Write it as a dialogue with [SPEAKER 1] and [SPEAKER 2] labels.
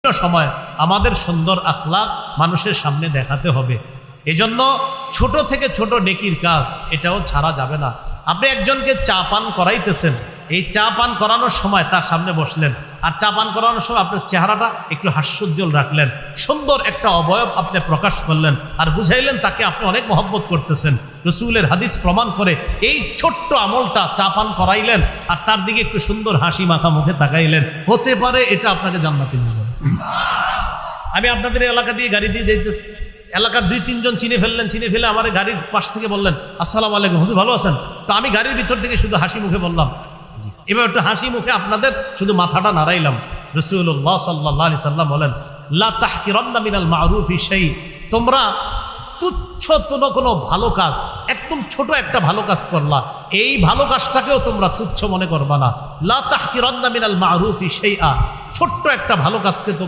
[SPEAKER 1] সময় আমাদের সুন্দর আখলাক মানুষের সামনে দেখাতে হবে। এজন্য ছোট থেকে ছোট নেকির কাজ এটাও ছাড়া যাবে না। আপনি একজনকে চা পান করাইতেছেন, এই চা পান করানোর সময় তার সামনে বসলেন, আর চা পান করানোর সময় আপনার চেহারাটা একটু হাস্যোজ্জ্বল রাখলেন, সুন্দর একটা অবয়ব আপনি প্রকাশ করলেন, আর বুঝাইলেন তাকে আপনি অনেক মহব্বত করতেছেন। রসুলের হাদিস প্রমাণ করে এই ছোট্ট আমলটা, চা পান করাইলেন আর তার দিকে একটু সুন্দর হাসি মাখা মুখে তাকাইলেন, হতে পারে এটা আপনাকে জান্নাতে নিয়ে যাবে। আমি আপনাদের এলাকা দিয়ে গাড়ি দিয়ে যাইতেছি, এলাকার 2-3 জন চিনে ফেলে আমার গাড়ির পাশ থেকে বললেন, আসসালামু আলাইকুম হুজুর, ভালো আছেন? তো আমি গাড়ির ভিতর থেকে শুধু হাসি মুখে বললাম, এবার একটু হাসি মুখে আপনাদের শুধু মাথাটা নাড়াইলাম। রাসূলুল্লাহ সাল্লাল্লাহু আলাইহি সাল্লাম বলেন, লা তাহকিরান্না মিনাল মারুফি শাই, তোমরা তুচ্ছ কোনো ভালো কাজ, একদম ছোট একটা ভালো কাজ করলা, এই ভালো কাজটাকেও তোমরা তুচ্ছ মনে করবা না। লা তাহকিরান্না মিনাল মারুফি শাইআ, ছোট্ট একটা ভালো কাজকে তোমরা